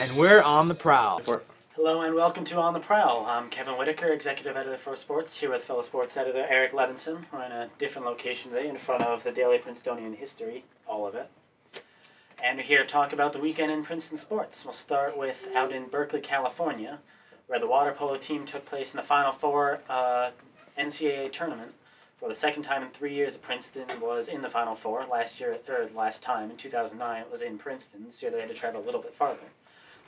and we're on the prowl. Hello and welcome to On the Prowl. I'm Kevin Whitaker, Executive Editor for Sports, here with fellow sports editor Eric Levenson. We're in a different location today in front of the DailyPrincetonian history, all of it. And we're here to talk about the weekend in Princeton sports. We'll start with out in Berkeley, California, where the water polo team took place in the Final Four NCAA tournament. For the second time in 3 years, Princeton was in the Final Four. Last time, in 2009, it was in Princeton. This year they had to travel a little bit farther.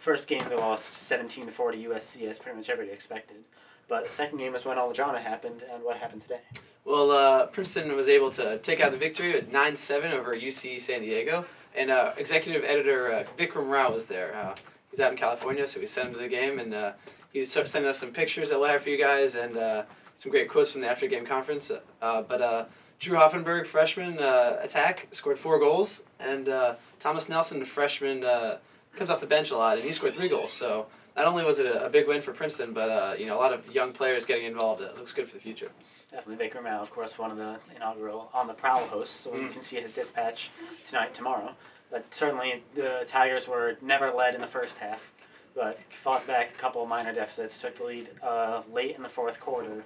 First game they lost 17-40 USC, as pretty much everybody expected. But the second game was when all the drama happened, and what happened today? Well, Princeton was able to take out the victory at 9-7 over UC San Diego, and executive editor Vikram Rao was there. He's out in California, so we sent him to the game, and he's sending us some pictures that we'll have for you guys, and some great quotes from the after-game conference. But Drew Hoffenberg, freshman attack, scored 4 goals, and Thomas Nelson, freshman, comes off the bench a lot, and he scored 3 goals. So not only was it a big win for Princeton, but a lot of young players getting involved. It looks good for the future. Definitely. Vikram Rao, of course, one of the inaugural On the Prowl hosts, so you can see his dispatch tonight and tomorrow. But certainly the Tigers were never led in the first half, but fought back a couple of minor deficits, took the lead late in the fourth quarter,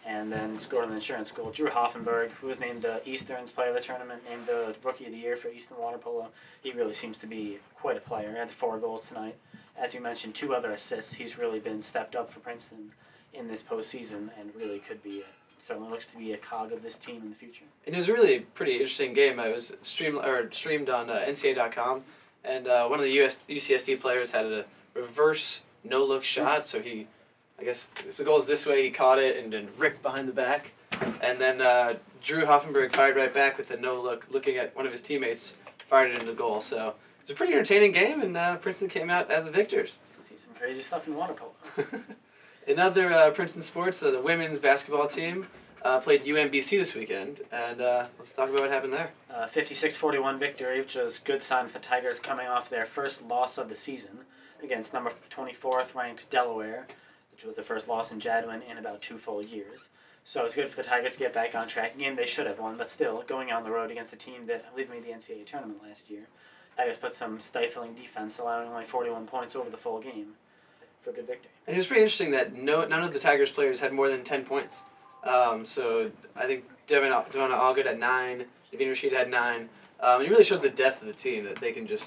and then scored an insurance goal. Drew Hoffenberg, who was named the Eastern's Player of the Tournament, named the Rookie of the Year for Eastern Water Polo. He really seems to be quite a player. He had 4 goals tonight. As you mentioned, 2 other assists. He's really been stepped up for Princeton in this postseason and really could be, certainly looks to be a cog of this team in the future. And it was a really pretty interesting game. It was streamed on NCAA.com, and one of the UCSD players had a reverse no-look shot, so I guess if the goal's this way, he caught it and then ripped behind the back. And then Drew Hoffenberg fired right back with a no-look, looking at one of his teammates, fired it into the goal. So it was a pretty entertaining game, and Princeton came out as the victors. See some crazy stuff in water polo. In other Princeton sports, the women's basketball team played UMBC this weekend, and let's talk about what happened there. 56-41 victory, which was a good sign for the Tigers coming off their first loss of the season against number 24th ranked Delaware, which was the first loss in Jadwin in about 2 full years. So it's good for the Tigers to get back on track. A game they should have won, but still, going on the road against a team that, I believe, made the NCAA tournament last year. Tigers put some stifling defense, allowing only 41 points over the full game for a good victory. And it was pretty interesting that none of the Tigers players had more than 10 points. So I think Devon Allgood had 9, Davina Rashid had 9. It really shows the depth of the team, that they can just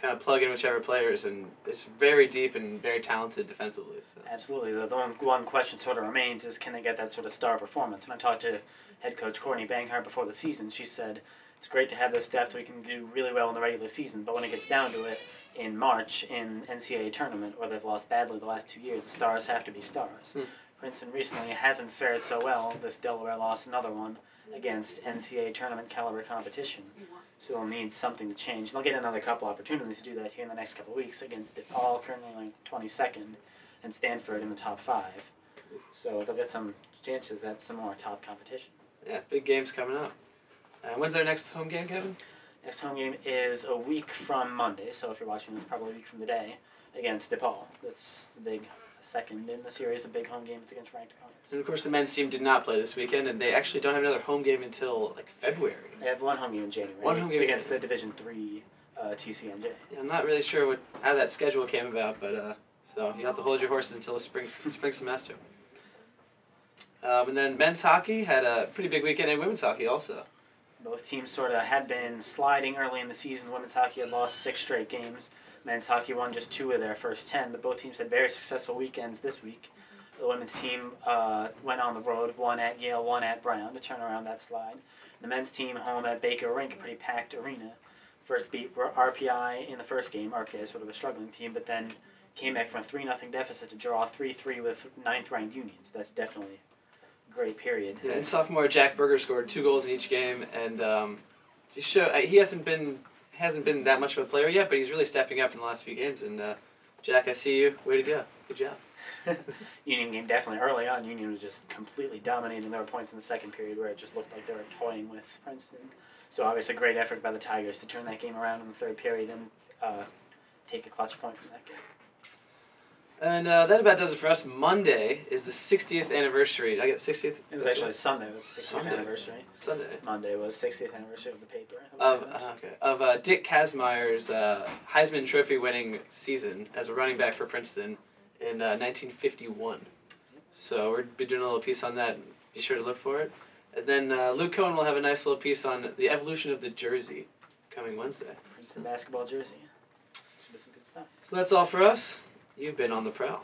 kind of plug in whichever players, and it's very deep and very talented defensively. So. Absolutely. The one question sort of remains is, can they get that sort of star performance? And I talked to head coach Courtney Banghart before the season. She said, it's great to have this depth. We can do really well in the regular season, but when it gets down to it, in March in NCAA tournament, where they've lost badly the last 2 years, the stars have to be stars. Princeton recently hasn't fared so well. This Delaware lost another one against NCAA tournament caliber competition. So they'll need something to change. They'll get another couple opportunities to do that here in the next couple of weeks against DePaul, currently ranked 22nd, and Stanford in the top 5. So they'll get some chances at some more top competition. Yeah, big games coming up. When's their next home game, Kevin? Next home game is a week from Monday, so if you're watching this, probably a week from today, against DePaul. That's the big second in the series of big home games against ranked opponents. And of course, the men's team did not play this weekend, and they actually don't have another home game until like February. They have one home game in January. One home game against the Division III TCNJ. Yeah, I'm not really sure how that schedule came about, but so you have to hold your horses until the spring semester. And then men's hockey had a pretty big weekend, and women's hockey also. Both teams sort of had been sliding early in the season. Women's hockey had lost 6 straight games. Men's hockey won just 2 of their first 10, but both teams had very successful weekends this week. The women's team went on the road, 1 at Yale, 1 at Brown, to turn around that slide. The men's team home at Baker Rink, a pretty packed arena. First beat RPI in the first game. RPI is sort of a struggling team, but then came back from a 3-0 deficit to draw 3-3 with 9th-ranked Unions. That's definitely a great period. Yeah, and sophomore Jack Berger scored 2 goals in each game, and he hasn't been that much of a player yet, but he's really stepping up in the last few games. And Jack, I see you. Way to go. Good job. Union game definitely early on. Union was just completely dominating. There were points in the second period where it just looked like they were toying with Princeton. So obviously a great effort by the Tigers to turn that game around in the third period and take a clutch point from that game. And that about does it for us. Monday is the 60th anniversary. I get 60th? It was actually Sunday. It was 60th Sunday. anniversary. Sunday. Monday was 60th anniversary of the paper. Of Dick Kazmaier's Heisman Trophy winning season as a running back for Princeton in 1951. So we'll be doing a little piece on that. Be sure to look for it. And then Luke Cohen will have a nice little piece on the evolution of the jersey coming Wednesday. Princeton basketball jersey. Should be some good stuff. So that's all for us. You've been on the Prowl.